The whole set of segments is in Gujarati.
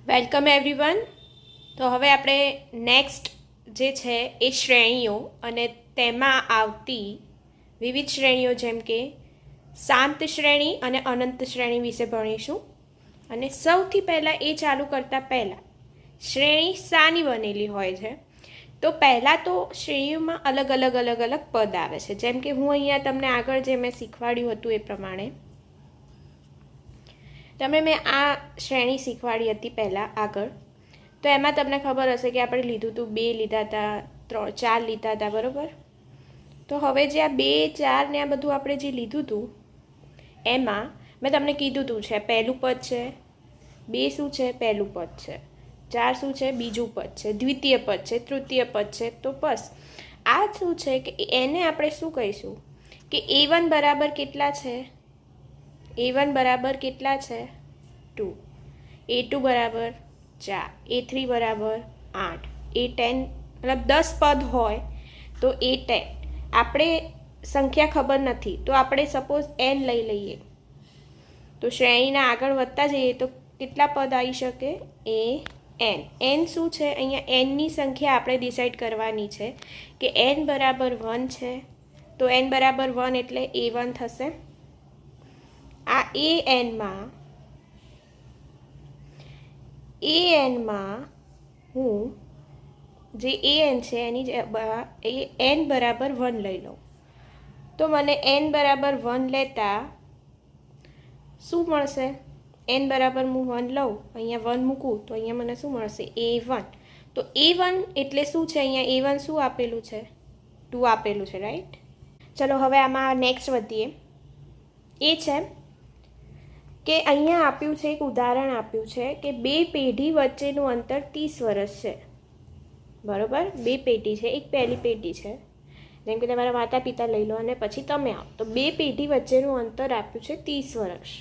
Welcome everyone. તો હવે આપણે નેક્સ્ટ જે છે એ શ્રેણીઓ અને તેમાં આવતી વિવિધ શ્રેણીઓ જેમ કે શાંત શ્રેણી અને અનંત શ્રેણી વિશે ભણીશું. અને સૌથી પહેલાં એ ચાલુ કરતાં પહેલાં શ્રેણી શાની બનેલી હોય છે, તો પહેલાં તો શ્રેણીઓમાં અલગ અલગ પદ આવે છે. જેમ કે હું અહીંયા તમને આગળ જે મેં શીખવાડ્યું હતું એ પ્રમાણે મેં આ શ્રેણી શીખવાડી હતી પહેલાં આગળ, તો એમાં તમને ખબર હશે કે આપણે લીધું હતું 2 લીધા હતા, 3 4 લીધા હતા, બરાબર. તો હવે જે આ 2 4 ને આ બધું આપણે જે લીધું હતું એમાં મેં તમને કીધું હતું છે પહેલું પદ છે, 2 શું છે પહેલું પદ છે, 4 શું છે બીજું પદ છે, દ્વિતીય પદ છે, તૃતીય પદ છે. તો બસ આ શું છે કે એને આપણે શું કહીશું કે A1 બરાબર કેટલા છે, A1 બરાબર કેટલા છે 2, A2 બરાબર 4, A3 બરાબર 8, A10 મતલબ 10 પદ હોય તો A10 આપણે સંખ્યા ખબર નથી તો આપણે સપોઝ n લઈ લઈએ, તો શ્રેણીના આગળ વધતા જઈએ તો કેટલા પદ આવી શકે n શું છે અહીંયા nની સંખ્યા આપણે ડિસાઈડ કરવાની છે કે n બરાબર 1 છે, તો n બરાબર 1 એટલે A1 થશે. આ an હું જે an છે એની n બરાબર 1 લઈ લઉં, તો મને n બરાબર 1 લેતા શું મળશે, n બરાબર હું 1 લઉં, અહીંયા 1 મૂકું તો અહીંયા મને શું મળશે A1. તો A1 એટલે શું છે, અહીંયા A1 શું આપેલું છે 2 આપેલું છે, રાઈટ. ચલો હવે આમાં નેક્સ્ટ વધીએ. એ છે કે અહીંયા આપ્યું છે એક ઉદાહરણ આપ્યું છે કે 2 પેઢી વચ્ચેનું અંતર 30 વર્ષ છે, બરાબર. 2 પેઢી છે, એક પહેલી પેઢી છે, જેમ કે તમારા માતા પિતા લઈ લો અને પછી તમે આવો, તો 2 પેઢી વચ્ચેનું અંતર આપ્યું છે 30 વર્ષ.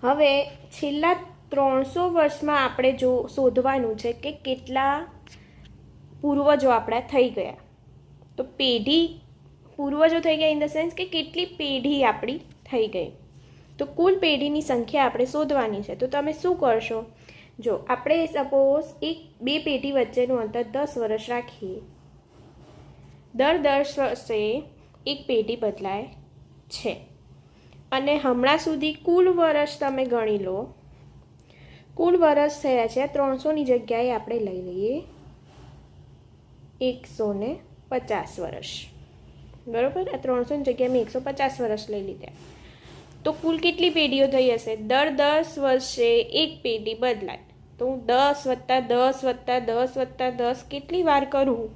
હવે છેલ્લા 300 વર્ષમાં આપણે શોધવાનું છે કે કેટલા પૂર્વજો આપણા થઈ ગયા. તો પેઢી પૂર્વજો થઈ ગયા ઇન ધ સેન્સ કે કેટલી પેઢી આપણી થઈ ગઈ. તો કુલ પેઢીની સંખ્યા આપણે શોધવાની છે. તો તમે શું કરશો, જો આપણે સપોઝ 2 પેઢી વચ્ચેનું અંતર 10 વર્ષ રાખીએ, દર 10 વર્ષે એક પેઢી બદલાય છે, અને હમણાં સુધી કુલ વર્ષ તમે ગણી લો, કુલ વર્ષ થયા છે 300ની જગ્યાએ આપણે લઈ લઈએ 150 વર્ષ, બરાબર. આ 300ની જગ્યાએ મેં 150 વર્ષ લઈ લીધા, તો કુલ કેટલી પેઢીઓ થઈ હશે, દર 10 વર્ષે એક પેઢી બદલાય. તો હું 10 + 10 + 10 + 10 કેટલી વાર કરું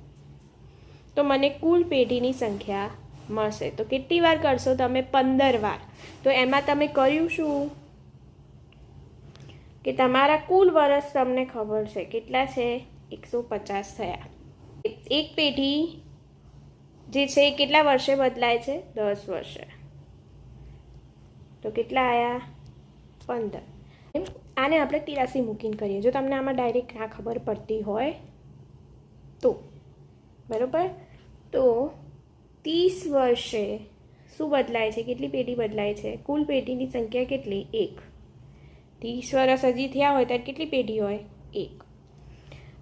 તો મને કુલ પેઢીની સંખ્યા મળશે. તો કેટલી વાર કરશો તમે, 15 વાર. તો એમાં તમે કર્યું શું કે તમારા કુલ વર્ષ તમને ખબર છે કેટલા છે 150 થયા. એક પેઢી જે છે એ કેટલા વર્ષે બદલાય છે 10 વર્ષે, તો કેટલા આવ્યા 15. આને આપણે 83 મૂકીને કરીએ જો તમને આમાં ડાયરેક્ટ ના ખબર પડતી હોય તો, બરાબર. તો 30 વર્ષે શું બદલાય છે, કેટલી પેઢી બદલાય છે, કુલ પેઢીની સંખ્યા કેટલી 1. 30 વર્ષ હજી થયા હોય ત્યારે કેટલી પેઢી હોય 1.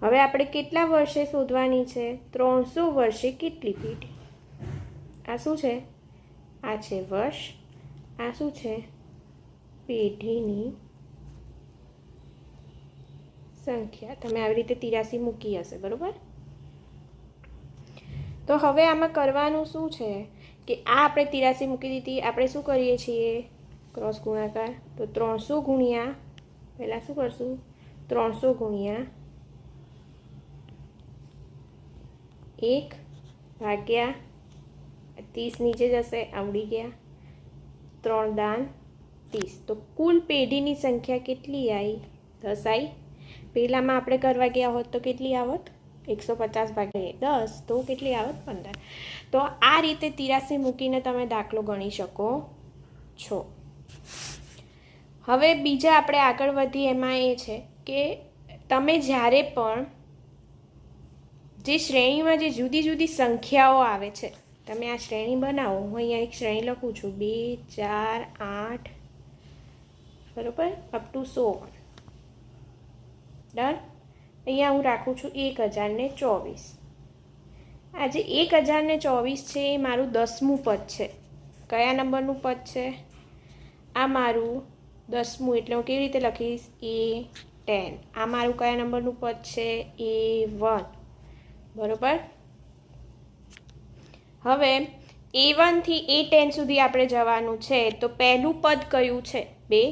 હવે આપણે કેટલા વર્ષે શોધવાની છે, 300 વર્ષે કેટલી પેઢી. આ શું છે, આ છે વર્ષ, આ શું છે પેઢીની સંખ્યા. તમે આવી રીતે 83 મૂકી હશે, બરાબર. તો હવે આમાં કરવાનું શું છે કે આ આપણે 83 મૂકી દીધી, આપણે શું કરીએ છીએ ક્રોસ ગુણાકાર. તો 300 ગુણ્યા, પહેલાં શું કરશું 300 ગુણ્યા 1 ભાગ્યા 30 નીચે જશે, આવડી ગયા, 3 દાન 30. તો કુલ પેઢીની સંખ્યા કેટલી આવી 10 આવી. પહેલાંમાં આપણે કરવા ગયા હોત તો કેટલી આવત 150 ભાગ્યા 10, તો કેટલી આવત 15. તો આ રીતે 83 મૂકીને તમે દાખલો ગણી શકો છો. હવે બીજા આપણે આગળ વધીએ એમાં એ છે કે તમે જ્યારે પણ જે શ્રેણીમાં જે જુદી જુદી સંખ્યાઓ આવે છે, તમે આ શ્રેણી બનાવો. હું અહીંયા એક શ્રેણી લખું છું 2 4 8 બરાબર, અપ ટુ 100 ડન. અહીંયા હું રાખું છું 1024. આ જે 1024 છે એ મારું 10મું પદ છે. કયા નંબરનું પદ છે? આ મારું 10મું, એટલે હું કેવી રીતે લખીશ? A10. આ મારું કયા નંબરનું પદ છે? A1. બરાબર. હવે A1 થી A10 સુધી આપણે જવાનું છે, તો પહેલું પદ કયું છે? 2.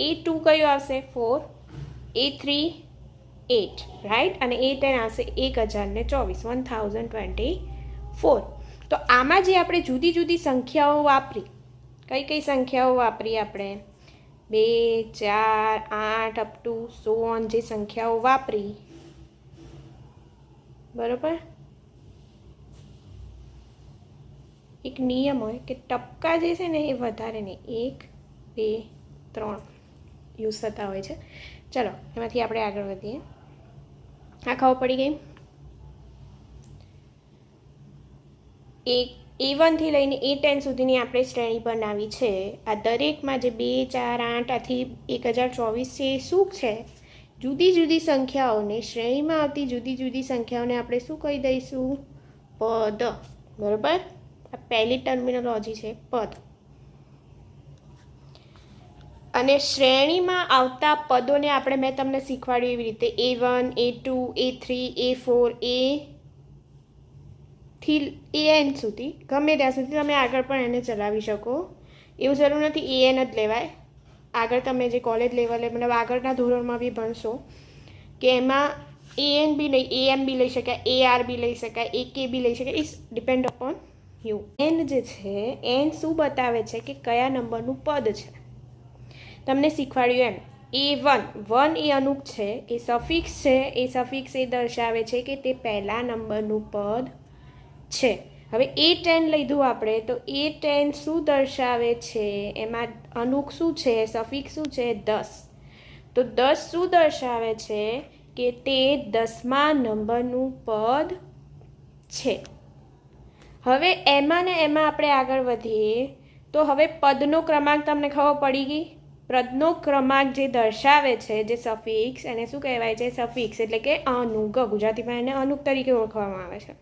A2 કયું આવશે? 4. A3 8, right. અને A10 આવશે 1024. તો આમાં જે આપણે જુદી જુદી સંખ્યાઓ વાપરી, કઈ કઈ સંખ્યાઓ વાપરી આપણે? 2, 4, 8 અપ ટુ 100 જે સંખ્યાઓ વાપરી, બરાબર. એક નિયમ હોય કે ટપકા જે છે ને એ વધારે નહીં, 1, 2, 3 યુઝ થતા હોય છે. ચલો એમાંથી આપણે આગળ વધીએ. આ ખબર પડી ગઈ? A1 થી લઈને A10 સુધીની આપણે શ્રેણી બનાવી છે. આ દરેકમાં જે 2, 4, 8 આથી 1024 છે એ શું છે? જુદી જુદી સંખ્યાઓને, શ્રેણીમાં આવતી જુદી જુદી સંખ્યાઓને આપણે શું કહી દઈશું? પદ. બરાબર. આ પહેલી ટર્મિનોલોજી છે, પદ. અને શ્રેણીમાં આવતા પદોને આપણે, મેં તમને શીખવાડ્યું એવી રીતે, A1, A2, A3, A4, A થી AN સુધી, ગમે ત્યાં સુધી તમે આગળ પણ એને ચલાવી શકો. એવું જરૂર નથી AN જ લેવાય. આગળ તમે જે કોલેજ લેવલે, મતલબ આગળના ધોરણમાં બી ભણશો કે એમાં AN બી લઈ, AM બી લઈ શકાય, AR બી લઈ શકાય, AK બી લઈ શકાય. It's depend upon you. N જે છે, N શું બતાવે છે કે કયા નંબરનું પદ છે. તમને શીખવાડ્યું એમ, A1 એ અનુક છે, એ સફિક્સ છે. એ સફિક્સ એ દર્શાવે છે કે તે પહેલા નંબરનું પદ છે. હવે A10 લીધું આપણે, તો A10 શું દર્શાવે છે? એમાં અનુક શું છે? સફિક્સ શું છે? 10. તો 10 શું દર્શાવે છે? કે તે 10મા નંબરનું પદ છે. હવે એમાં ને એમાં આપણે આગળ વધીએ તો હવે પદનો ક્રમાંક તમને ખબર પડી ગઈ. પદનો ક્રમાંક જે દર્શાવે છે, જે સફિક્સ, એને શું કહેવાય છે? સફિક્સ એટલે કે અનુક. ગુજરાતીમાં એને અનુક તરીકે ઓળખવામાં આવે છે.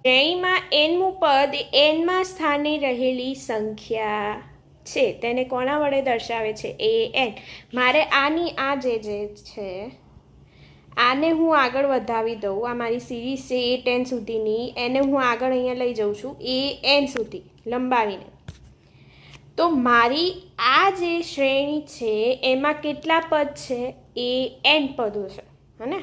શ્રેણીમાં nમું પદ nમા સ્થાને રહેલી સંખ્યા છે, તેને કોના વડે દર્શાવે છે? an. મારે આની આ જે છે આને હું આગળ વધાવી દઉં. આ મારી સિરીઝ છે A10 સુધીની, એને હું આગળ અહીંયા લઈ જાઉં છું AN સુધી લંબાવીને. તો મારી આ જે શ્રેણી છે એમાં કેટલા પદ છે? AN પદો છે, હે.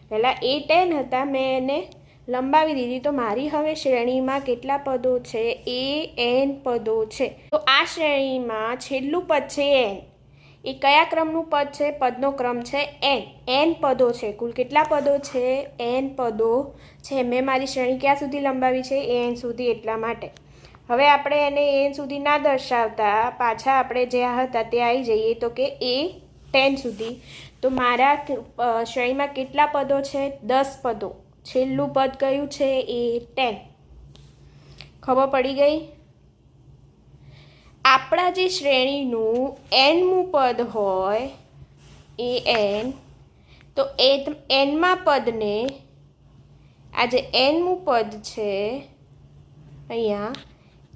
પહેલાં A10 હતા, મેં એને લંબાવી દીધી. તો મારી હવે શ્રેણીમાં કેટલા પદો છે? AN પદો છે. તો આ શ્રેણીમાં છેલ્લું પદ છે N. એ કયા ક્રમનું પદ છે? પદનો ક્રમ છે N પદો છે. કુલ કેટલા પદો છે? N પદો છે. મેં મારી શ્રેણી ક્યાં સુધી લંબાવી છે? AN સુધી. એટલા માટે હવે આપણે એને AN સુધી ના દર્શાવતા પાછા આપણે જ્યાં હતા તે આવી જઈએ, તો કે A10 સુધી. તો મારા શ્રેણીમાં કેટલા પદો છે? 10 પદો. છેલ્લું પદ કયું છે? A10. ખબર પડી ગઈ? આપણા જે શ્રેણીનું nમું પદ હોય AN, તો nમા પદને, આ જે nમું પદ છે અહીંયા,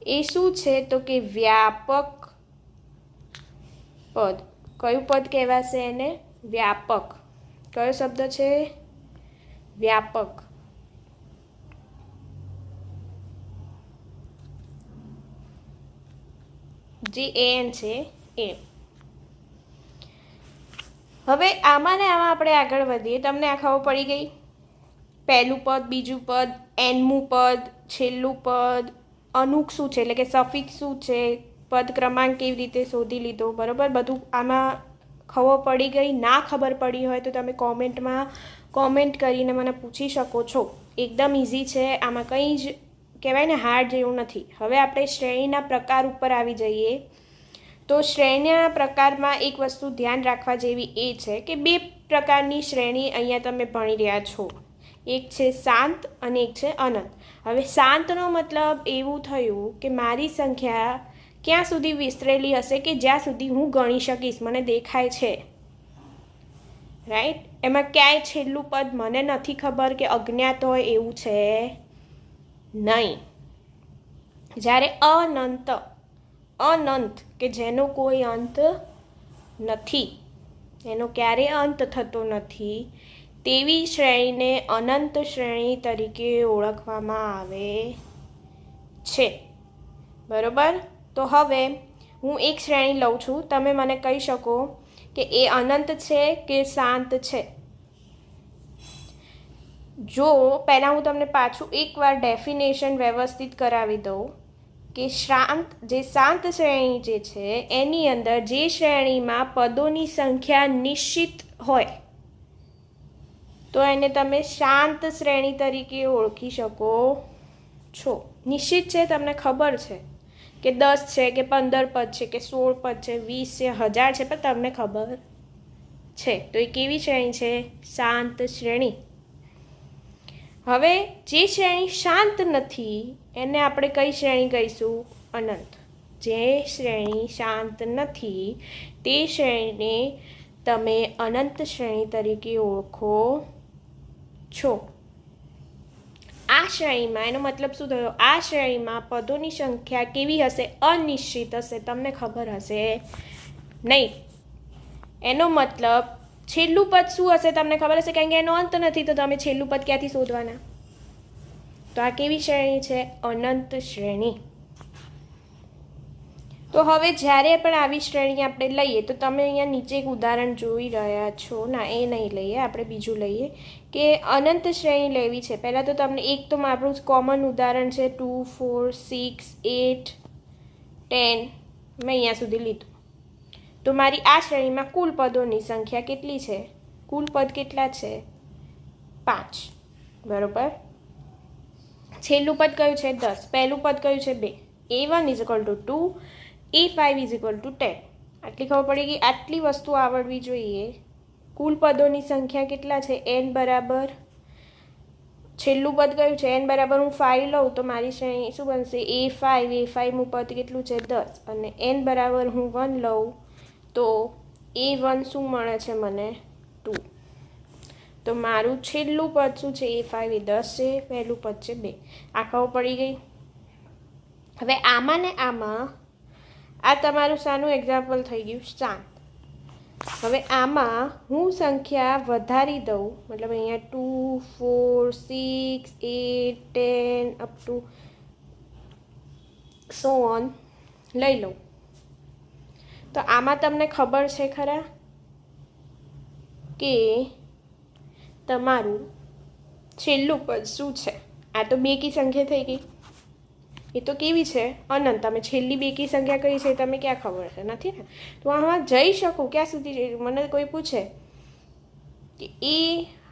એ શું છે? તો કે વ્યાપક પદ. કયું પદ કહેવાશે એને? વ્યાપક. કયો શબ્દ છે? વ્યાપક. જે AN છે એ. હવે આમાં ને આમાં આપણે આગળ વધીએ. તમને આ ખબર પડી ગઈ? પહેલું પદ, બીજું પદ, nમું પદ, છેલ્લું પદ, અનુક શું છે એટલે કે સફિક્સ શું છે, પદ ક્રમાંક કેવી રીતે શોધી લીધો, બરાબર. બધું આમાં ખબર પડી ગઈ? ના ખબર પડી હોય તો તમે કોમેન્ટમાં કોમેન્ટ કરીને મને પૂછી શકો છો. એકદમ ઇઝી છે, આમાં કંઈ જ કહેવાય ને હાર્ડ જેવું નથી. હવે આપણે શ્રેણીના પ્રકાર ઉપર આવી જઈએ. તો શ્રેણીના પ્રકારમાં એક વસ્તુ ધ્યાન રાખવા જેવી એ છે કે 2 પ્રકારની શ્રેણી અહીંયા તમે ભણી રહ્યા છો. એક છે શાંત અને એક છે અનંત. હવે શાંતનો મતલબ એવું થયું કે મારી સંખ્યા ક્યાં સુધી વિસ્તરેલી હશે કે જ્યાં સુધી હું ગણી શકીશ, મને દેખાય છે, રાઈટ. એમાં ક્યાંય છેલ્લું પદ મને નથી ખબર કે અજ્ઞાત હોય એવું છે નહીં. જ્યારે અનંત કે જેનો કોઈ અંત નથી, એનો ક્યારેય અંત થતો નથી, તેવી શ્રેણીને અનંત શ્રેણી તરીકે ઓળખવામાં આવે છે. બરાબર. તો હવે હું એક શ્રેણી લઉં છું, તમે મને કહી શકો કે એ અનંત છે કે શાંત છે. જો પહેલાં હું તમને પાછું એકવાર ડેફિનેશન વ્યવસ્થિત કરાવી દઉં કે શાંત શ્રેણી જે છે એની અંદર જે શ્રેણીમાં પદોની સંખ્યા નિશ્ચિત હોય તો એને તમે શાંત શ્રેણી તરીકે ઓળખી શકો છો. નિશ્ચિત છે, તમને ખબર છે કે 10 છે કે 15 પદ છે કે 16 પદ છે, 20 છે, 1000 છે, પણ તમને ખબર છે. તો એ કેવી શ્રેણી છે? શાંત શ્રેણી. હવે જે શ્રેણી શાંત નથી એને આપણે કઈ શ્રેણી કહીશું? અનંત. જે શ્રેણી શાંત નથી તે શ્રેણીને તમે અનંત શ્રેણી તરીકે ઓળખો છો. આ શ્રેણીમાં એનો મતલબ શું થયો? આ શ્રેણીમાં પદોની સંખ્યા કેવી હશે? અનિશ્ચિત હશે. તમને ખબર હશે નહીં. એનો મતલબ છેલ્લું પદ શું હશે તમને ખબર હશે, કારણ કે એનો અંત નથી, તો તમે છેલ્લું પદ ક્યાંથી શોધવાના? તો આ કેવી શ્રેણી છે? અનંત શ્રેણી. તો હવે જ્યારે પણ આવી શ્રેણી આપણે લઈએ તો તમે અહીંયા નીચે એક ઉદાહરણ જોઈ રહ્યા છો. ના, એ નહીં લઈએ, આપણે બીજું લઈએ કે અનંત શ્રેણી લેવી છે. પહેલાં તો તમને એક તો આપણું કોમન ઉદાહરણ છે 2, 4, 6, 8, 10. મેં અહીંયા સુધી લીધું. તો મારી આ શ્રેણીમાં કુલ પદોની સંખ્યા કેટલી છે? કુલ પદ કેટલા છે? 5. બરાબર. છેલ્લું પદ કયું છે? 10. પહેલું પદ કયું છે? 2. A1 = 2, A5 = 10. આટલી ખબર પડી ગઈ. આટલી વસ્તુ આવડવી જોઈએ. કુલ પદોની સંખ્યા કેટલા છે? n બરાબર છેલ્લું પદ કયું છે? n બરાબર હું 5 લઉં તો મારી શ્રેણી શું બનશે? A5 પદ કેટલું છે? 10. અને n બરાબર હું 1 લઉં તો A1 શું મળે છે મને? 2. તો મારું છેલ્લું પદ શું છે? A5 એ 10 છે, પહેલું પદ છે 2. આ ખબર પડી ગઈ. હવે આમાં ને આમાં આ તમારું શાનું એક્ઝામ્પલ થઈ ગયું? શાંત. હવે આમાં હું સંખ્યા વધારી દઉં, મતલબ અહીંયા 2, 4, 6, 8, 10 અપ ટુ સો ઓન લઈ લઉં તો આમાં તમને ખબર છે ખરા કે તમારું છેલ્લું પદ શું છે? આ તો બેકી સંખ્યા થઈ ગઈ. એ તો કેવી છે? અનંત. તમે છેલ્લી બેકી સંખ્યા કઈ છે તમે ક્યાં ખબર છે? નથી ને. તો આમાં જઈ શકું ક્યાં સુધી? મને કોઈ પૂછે કે એ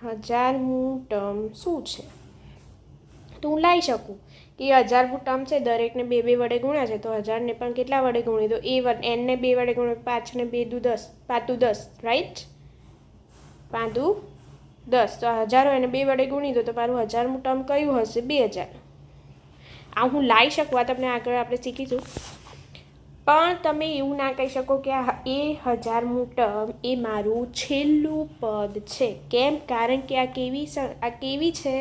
1000મું ટર્મ શું છે તો હું લાવી શકું કે 1000મું ટર્મ છે, દરેકને 2 વડે ગુણ્યા છે, તો 1000ને પણ કેટલા વડે ગુણી દો? A1. n ને 2 વડે ગુણ્યા, 5 ને 2 × 10, 5 × 10, રાઈટ? 5 × 10. તો 1000 એને 2 વડે ગુણી દો તો મારું 1000મું ટર્મ કયું હશે? 2000. આ હું લાવી શકું, આ તમને આગળ આપણે શીખીશું. પણ તમે એવું ના કહી શકો કે એ 1000મું ટર્મ એ મારું છેલ્લું પદ છે. કેમ? કારણ કે આ કેવી છે?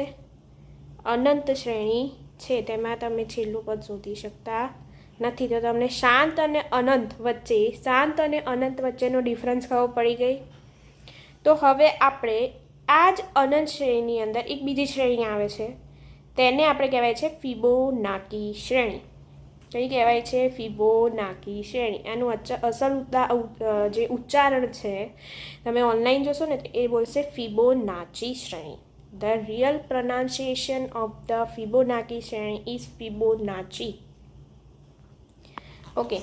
અનંત શ્રેણી છે. તેમાં તમે છેલ્લું પદ શોધી શકતા નથી. તો તમને શાંત અને અનંત વચ્ચેનો ડિફરન્સ ખબર પડી ગઈ. તો હવે આપણે આ જ અનંત શ્રેણીની અંદર એક બીજી શ્રેણી આવે છે, તેને આપણે કહેવાય છે ફિબોનાકી શ્રેણી. કઈ કહેવાય છે? ફિબોનાકી શ્રેણી. એનું અસલ જે ઉચ્ચારણ છે તમે ઓનલાઈન જોશો ને એ બોલશે ફિબોનાચી શ્રેણી. The real pronunciation of the Fibonacci શ્રેણી is Fibonacci. ઓકે.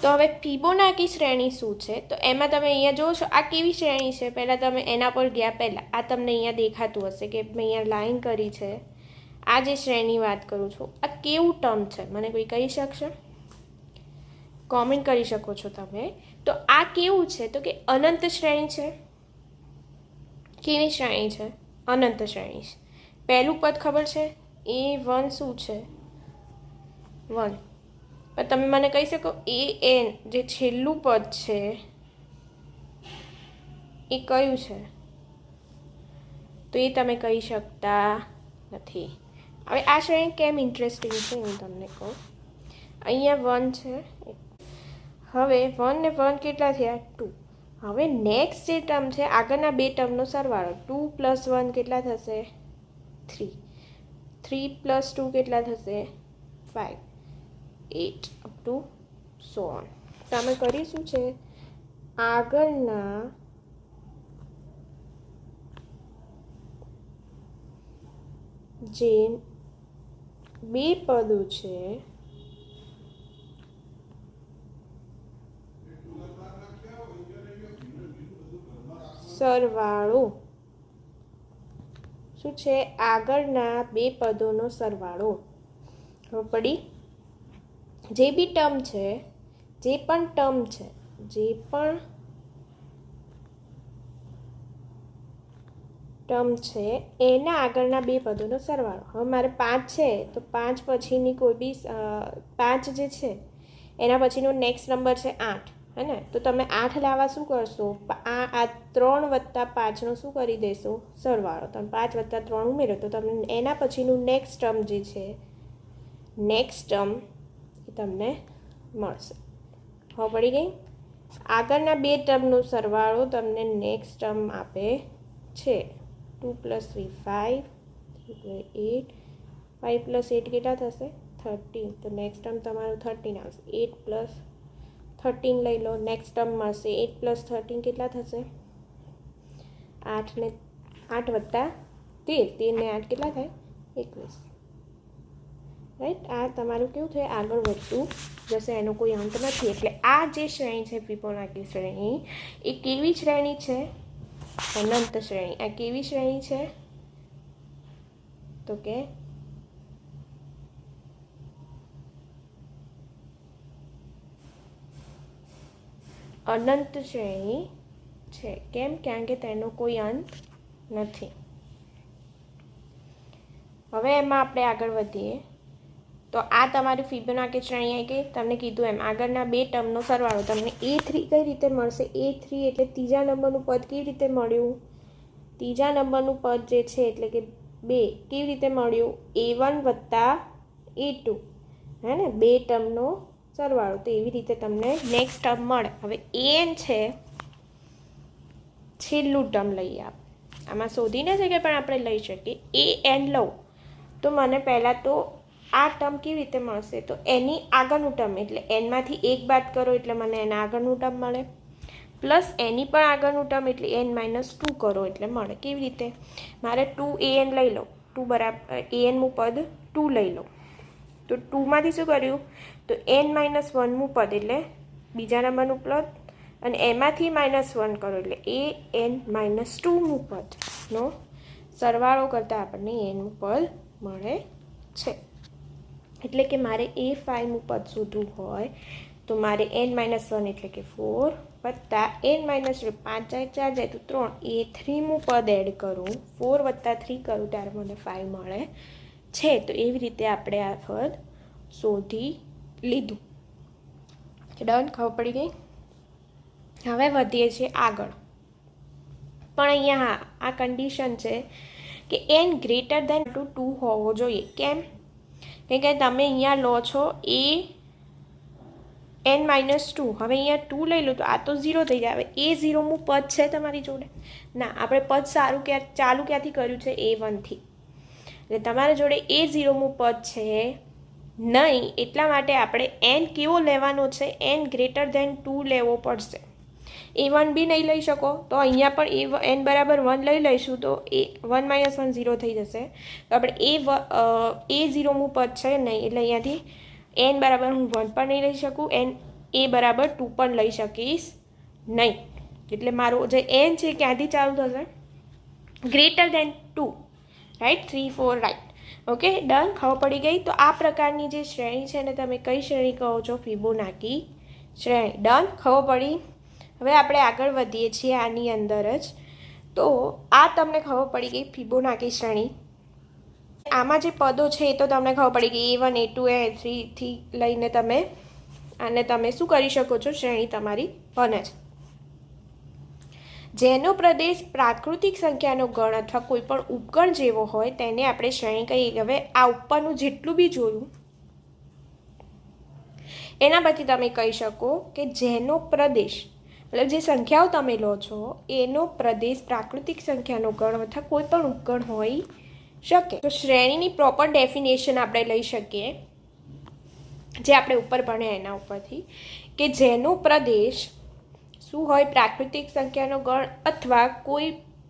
તો હવે ફિબોનાકી શ્રેણી શું છે? તો એમાં તમે અહીંયા જોશો આ કેવી શ્રેણી છે. પહેલાં તમે એના પર ગયા પહેલાં આ તમને અહીંયા દેખાતું હશે કે મેં અહીંયા લાઈન કરી છે. આ જે શ્રેણી વાત કરું છું આ કેવું ટર્મ છે મને કોઈ કહી શકશે? કોમેન્ટ કરી શકો છો તમે. તો આ કેવું છે? તો કે અનંત શ્રેણી છે. કેવી શ્રેણી છે? અનંત શ્રેણી છે. પહેલું પદ ખબર છે? A1 શું છે? 1. તમે મને કહી શકો એ એન જે છેલ્લું પદ છે એ કયું છે? તો એ તમે કહી શકતા નથી. હવે આ શ્રેણી કેમ ઇન્ટરેસ્ટિંગ છે હું તમને કહું. અહીંયા 1 છે. હવે 1 ને 1 કેટલા થયા? 2. હવે નેક્સ્ટ જે ટર્મ છે આગળના બે ટર્મનો સરવાળો 2 + 1 કેટલા થશે? 3. 3 + 2 કેટલા થશે? 5. 8 અપ ટુ સો ઓન. તો અમે કરીશું છે આગળના જે બે પદો છે સરવાળો શું છે? આગળના બે પદોનો સરવાળો. ખબર પડી? જે બી ટર્મ છે, જે પણ ટર્મ છે એના આગળના બે પદોનો સરવાળો. હવે મારે 5 છે તો 5 પછીની કોઈ બી 5 જે છે એના પછીનો નેક્સ્ટ નંબર છે 8, હે ને? તો તમે 8 લાવવા શું કરશો? આ 3 + 5નો શું કરી દેશો? સરવાળો. તમે 5 + 3 ઉમેરો તો તમને એના પછીનું નેક્સ્ટ ટર્મ જે છે એ તમને મળશે. ખબર પડી ગઈ? આગળના બે ટર્મનો સરવાળો તમને નેક્સ્ટ ટર્મ આપે છે. 2 + 3 5, 3 + 8, 5 + 8 કેટલા થશે? 13. તો નેક્સ્ટ ટર્મ તમારું 13 આવશે. 8 + 13 લઈ લો, નેક્સ્ટ ટર્મ મળશે 8 + 13 કેટલા થશે? 8 + 13, 13 ને 8 કેટલા થાય? 21. રાઈટ? આ તમારું કેવું છે? આગળ વધતું જશે, એનો કોઈ અંત નથી. એટલે આ જે શ્રેણી છે ફિબોનાકી શ્રેણી, એ કેવી શ્રેણી છે? અનંત શ્રેણી. આ કેવી શ્રેણી છે? તો કે અનંત શ્રેણી છે. કેમ? કારણ કે તેનો કોઈ અંત નથી. હવે એમાં આપણે આગળ વધીએ તો આ તમારી ફિબોનાકી શ્રેણી આવી ગઈ. તમને કીધું એમ આગળના બે ટર્મનો સરવાળો તમને A3 કઈ રીતે મળશે? A3 એટલે ત્રીજા નંબરનું પદ. કેવી રીતે મળ્યું? ત્રીજા નંબરનું પદ જે છે એટલે કે 2 કેવી રીતે મળ્યું? A1 + A2, હે ને? બે ટર્મનો સરવાળો. તો એવી રીતે તમને નેક્સ્ટ ટર્મ મળે. હવે an છે છેલ્લું ટર્મ લઈએ આપણે. આમાં શોધીને છે કે પણ આપણે લઈ શકીએ. an લઉં તો મને પહેલાં તો આ ટર્મ કેવી રીતે મળશે? તો એની આગળનું ટર્મ એટલે એનમાંથી 1 બાદ કરો એટલે મને એના આગળનું ટર્મ મળે, પ્લસ એની પણ આગળનું ટર્મ એટલે n - 2 કરો એટલે મળે. કેવી રીતે? મારે 2an લઈ લો, 2 બરાબર anમું પદ 2 લઈ લો. તો 2માંથી શું કર્યું? તો n - 1મું પદ એટલે બીજા નંબરનું પદ, અને એમાંથી -1 કરો એટલે an - 2મું પદનો સરવાળો કરતાં આપણને nમું પદ મળે છે. એટલે કે મારે A5મું પદ શોધવું હોય તો મારે n - 1 એટલે કે 4 વત્તા n - 5 4 જાય તો 3 A3મું પદ એડ કરું, 4 + 3 કરું ત્યારે મને 5 મળે છે. તો એવી રીતે આપણે આ પદ શોધી લીધું. ડન? ખબર પડી ગઈ? હવે વધીએ છીએ આગળ. પણ અહીંયા આ કન્ડિશન છે કે n > 2 હોવો જોઈએ. કેમ? કેમ કે તમે અહીંયા લો છો n - 2. હવે અહીંયા 2 લઈ લો તો આ તો 0 થઈ જાય. હવે A0મું પદ છે તમારી જોડે? ના, આપણે પદ ચાલુ ક્યાંથી કર્યું છે? A1થી. એટલે તમારા જોડે A0મું પદ છે નહીં, એટલા માટે આપણે n કેવો લેવાનો છે? n > 2 લેવો પડશે. A1 બી નહીં લઈ શકો તો અહીંયા પણ n = 1 લઈ લઈશું તો 1 - 1 0 થઈ જશે. તો આપણે A0મું પદ છે નહીં એટલે અહીંયાથી n બરાબર હું 1 પણ નહીં લઈ શકું, a બરાબર 2 પણ લઈ શકીશ નહીં. એટલે મારું જે n છે ક્યાંથી ચાલુ થશે? > 2, રાઈટ? 3 4 રાઈટ. Okay, done? ખબર પડી ગઈ? તો આ પ્રકારની જે શ્રેણી છે ને તમે કઈ શ્રેણી કહો છો? ફિબોનાકી શ્રેણી. ડન? ખબર પડી? હવે આપણે આગળ વધીએ છીએ આની અંદર જ. તો આ તમને ખબર પડી ગઈ ફિબોનાકી શ્રેણી. આમાં જે પદો છે એ તો તમને ખબર પડી ગઈ A1 A2 A3 થી લઈને તમે અને તમે શું કરી શકો છો, શ્રેણી તમારી બને છે. જેનો પ્રદેશ પ્રાકૃતિક સંખ્યાનો ગણ અથવા કોઈ પણ ઉપગણ જેવો હોય તેને આપણે શ્રેણી કહીએ. હવે આ ઉપરનું જેટલું બી જોયું એના પરથી તમે કહી શકો કે જેનો પ્રદેશ મતલબ જે સંખ્યાઓ તમે લો છો એનો પ્રદેશ પ્રાકૃતિક સંખ્યાનો ગણ અથવા કોઈ પણ ઉપગણ હોઈ શકે. તો શ્રેણીની પ્રોપર ડેફિનેશન આપણે લઈ શકીએ જે આપણે ઉપર ભણ્યા એના ઉપરથી કે જેનો પ્રદેશ શું હોય, પ્રાકૃતિક સંખ્યાનો ગણ અથવા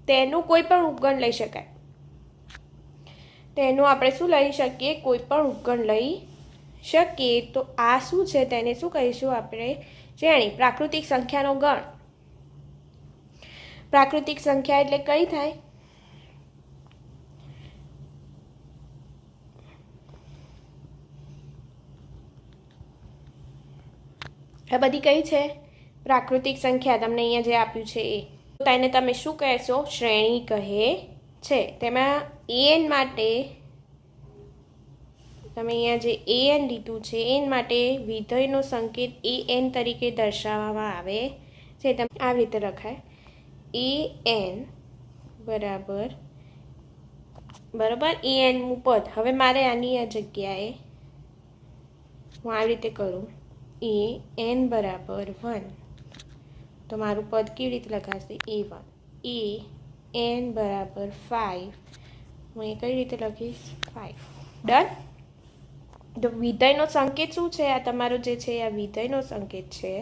તેનું કોઈ પણ ઉપગણ લઈ શકાય. તેનું આપણે શું લઈ શકીએ, કોઈ પણ ઉપગણ લઈ શકીએ. તો આ શું છે, તેને શું કહીશું આપણે, શ્રેણી. પ્રાકૃતિક સંખ્યાનો ગણ, પ્રાકૃતિક સંખ્યા એટલે કઈ થાય, આ બધી કઈ છે, પ્રાકૃતિક સંખ્યા. તમને અહીંયા જે આપ્યું છે એ, તેને તમે શું કહેશો, શ્રેણી કહે છે. તેમાં an માટે તમે અહીંયા જે an લીધું છે એન માટે વિધેયનો સંકેત an તરીકે દર્શાવવામાં આવે છે. તમે આવી રીતે લખાય an બરાબર anનું પદ. હવે મારે આની આ જગ્યાએ હું આવી રીતે કરું an બરાબર 1 તો મારું પદ કેવી રીતે લખાશે, a1. an બરાબર 5 હું એ કઈ રીતે લખીશ, 5. ડન. તો વિધેયનો સંકેત શું છે, આ તમારો જે છે આ વિધેયનો સંકેત છે.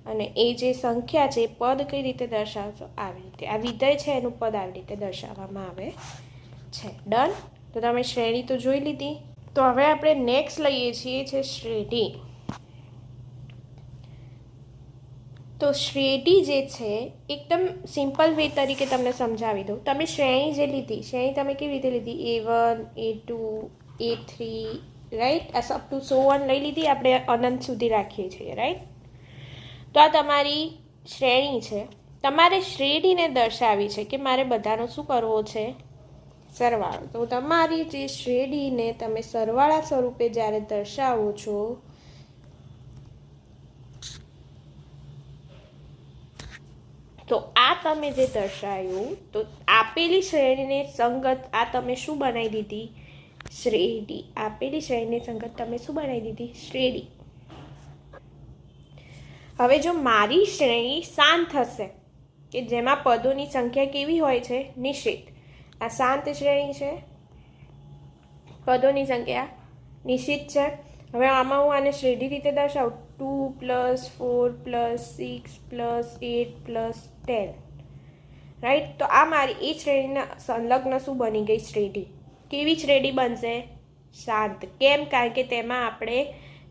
અને એ જે સંખ્યા છે એ પદ કઈ રીતે દર્શાવશો, આવી રીતે. આ વિધેય છે એનું પદ આવી રીતે દર્શાવવામાં આવે છે. ડન. તો તમે શ્રેણી તો જોઈ લીધી. તો હવે આપણે નેક્સ્ટ લઈએ છીએ છે શ્રેણી. તો શ્રેણી જે છે એકદમ સિમ્પલ વે તરીકે તમને સમજાવી દઉં. તમે શ્રેણી જે લીધી, શ્રેણી તમે કેવી રીતે લીધી, a1 a2 a3 રાઈટ, આ અપ ટુ સો ઓન લઈ લીધી. આપણે અનંત સુધી રાખીએ છીએ રાઈટ. તો આ તમારી શ્રેણી છે. તમારે શ્રેણીને દર્શાવી છે કે મારે બધાનો શું કરવો છે, સરવાળો. તો તમારી જે શ્રેણીને તમે સરવાળા સ્વરૂપે જ્યારે દર્શાવો છો તો આ તમે જે દર્શાવ્યું તો આપેલી શ્રેણીને સંગત આ તમે શું બનાવી દીધી, શ્રેણી. આપેલી શ્રેણીને સંગત તમે શું બનાવી દીધી, શ્રેણી. હવે જો મારી શ્રેણી શાંત હશે કે જેમાં પદોની સંખ્યા કેવી હોય છે, નિશ્ચિત. આ શાંત શ્રેણી છે, પદોની સંખ્યા નિશ્ચિત છે. હવે આમાં હું આને શ્રેણી રીતે દર્શાવું 2 + 4 + 6 + 8 + 10 રાઈટ. તો આ મારી એ શ્રેણીના સંલગ્ન શું બની ગઈ, શ્રેણી. કેવી શ્રેણી બનશે, શાંત. કેમ, કારણ કે તેમાં આપણે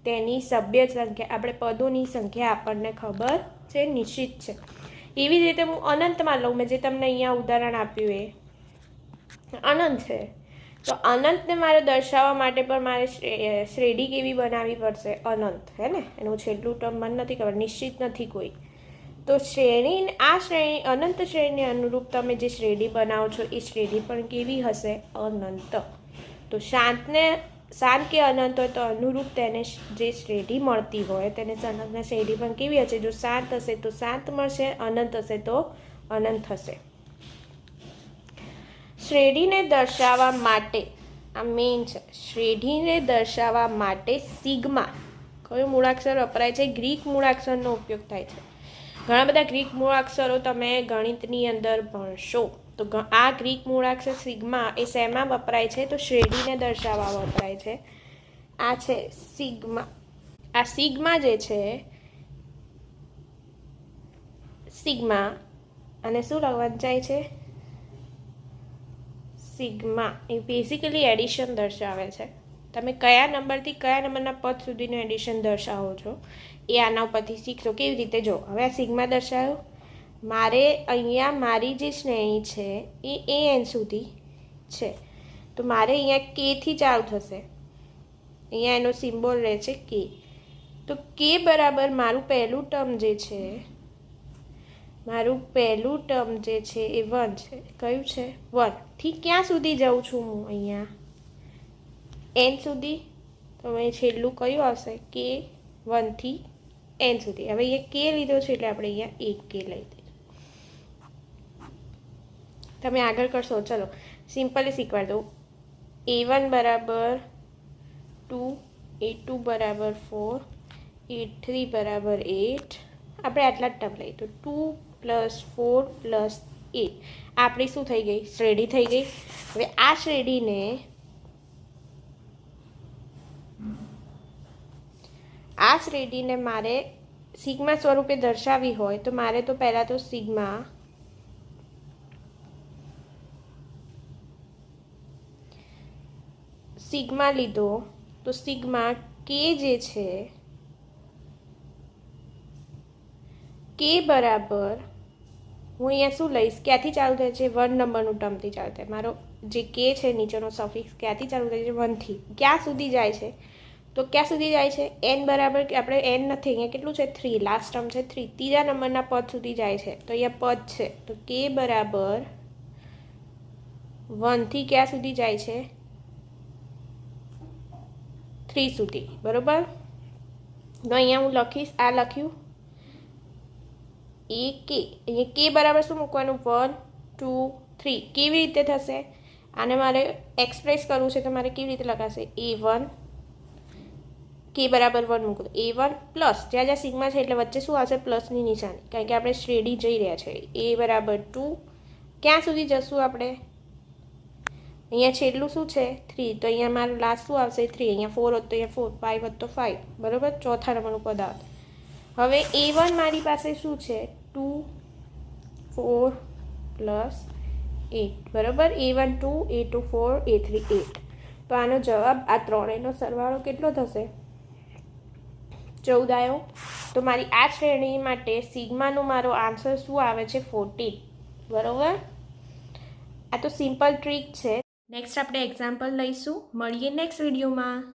તેની સભ્ય સંખ્યા, આપણે પદોની સંખ્યા આપણને ખબર છે, નિશ્ચિત છે. એવી જ રીતે હું અનંતમાં લઉં, મેં જે તમને અહીંયા ઉદાહરણ આપ્યું એ અનંત છે. તો અનંતને મારે દર્શાવવા માટે પણ મારે શ્રેણી કેવી બનાવવી પડશે, અનંત. હે ને, એનું છેલ્લું ટર્મ મને નથી ખબર, નિશ્ચિત નથી કોઈ. તો શ્રેણી, આ શ્રેણી અનંત શ્રેણીને અનુરૂપ તમે જે શ્રેણી બનાવો છો એ શ્રેણી પણ કેવી હશે, અનંત. તો શાંત કે અનંત હોય તો અનુરૂપ તેને જે શ્રેણી મળતી હોય તેને સંલગ્ન શ્રેણી પણ કેવી હશે, જો શાંત હશે તો શાંત મળશે, અનંત હશે તો અનંત હશે. શ્રેણીને દર્શાવવા માટે આ મેઇન છે. શ્રેણીને દર્શાવવા માટે સિગ્મા કયો મૂળાક્ષર વપરાય છે, ગ્રીક મૂળાક્ષરનો ઉપયોગ થાય છે. ઘણા બધા ગ્રીક મૂળાક્ષરો તમે ગણિતની અંદર ભણશો. તો આ ગ્રીક મૂળાક્ષર સિગ્મા એ શેમાં વપરાય છે, તો શ્રેણીને દર્શાવવા વપરાય છે. આ છે સિગ્મા. આ સિગ્મા જે છે, સિગ્મા અને શું લખવાનું જાય છે, સિગ્મા. એ બેઝિકલી એડિશન દર્શાવે છે. તમે કયા નંબરથી કયા નંબરના પદ સુધીનું એડિશન દર્શાવો છો એ આના ઉપરથી શીખશો. કેવી રીતે, જો હવે આ સિગ્મા દર્શાવ્યો, મારે અહીંયા મારી જે શ્રેણી છે એ an સુધી છે. તો મારે અહીંયા કેથી ચાલુ થશે, અહીંયા એનો સિમ્બોલ રહે છે કે. તો કે બરાબર મારું પહેલું ટર્મ જે છે, મારું પહેલું ટર્મ જે છે એ 1 છે. કયું છે, 1 થી ક્યાં સુધી જાઉં છું હું, અહીંયા n સુધી. તો અહીં છેલ્લું કયું આવશે, કે 1થી n સુધી. હવે અહીંયા કે લીધો છે એટલે આપણે અહીંયા 1k લઈ દઈશું. તમે આગળ કરશો, ચલો સિમ્પલી શીખવાડ દો. a1 બરાબર 2, a2 બરાબર 4, a3 બરાબર 8. આપણે આટલા જ ટર્મ લઈએ તો 2 + 4 + 8 આપણી શું થઈ ગઈ? શ્રેણી થઈ ગઈ. હવે આ શ્રેણીને મારે સિગ્મા સ્વરૂપે દર્શાવવી હોય તો મારે તો પહેલાં તો સિગ્મા લીધો તો સિગ્મા કે જે છે કે બરાબર હું અહીંયા શું લઈશ? ક્યાંથી ચાલુ થાય છે? 1 નંબરનું ટર્મથી ચાલુ થાય. મારો જે કે છે નીચેનો સફિક્સ ક્યાંથી ચાલુ થાય છે? 1થી. ક્યાં સુધી જાય છે? તો ક્યાં સુધી જાય છે? n બરાબર આપણે n નથી, અહીંયા કેટલું છે? 3. લાસ્ટ ટર્મ છે 3. ત્રીજા નંબરના પદ સુધી જાય છે તો અહીંયા પદ છે તો કે બરાબર 1થી ક્યાં સુધી જાય છે? 3 સુધી. બરાબર. તો અહીંયા હું લખીશ, આ લખ્યું એ કે. અહીંયા કે બરાબર શું મૂકવાનું? 1, 2, 3. કેવી રીતે થશે? આને મારે એક્સપ્રેસ કરવું છે તો મારે કેવી રીતે લખાશે? a1 કે બરાબર 1 મૂકું a1 પ્લસ જ્યાં જ્યાં સિગ્મા છે એટલે વચ્ચે શું આવશે? પ્લસની નિશાની, કારણ કે આપણે શ્રેણી જઈ રહ્યા છે. a બરાબર 2. ક્યાં સુધી જશું આપણે? અહીંયા છેલ્લું શું છે? 3. તો અહીંયા મારું લાસ્ટ શું આવશે? 3. અહીંયા 4 હોત તો અહીંયા 4, 5 હોત તો 5. બરાબર. ચોથા નંબરનું પદ આવત. હવે a1 મારી પાસે શું છે? 2, 4 + 8. બરાબર. a1 2, a2 4, a3 8. તો આનો જવાબ આ ત્રણેયનો સરવાળો કેટલો થશે? 14 આવ્યો. તો મારી આ શ્રેણી માટે સિગ્માનું મારો આન્સર શું આવે છે? 14. બરાબર. આ તો સિમ્પલ ટ્રીક છે. નેક્સ્ટ આપણે એક્ઝામ્પલ લઈશું. મળીએ નેક્સ્ટ વિડીયોમાં.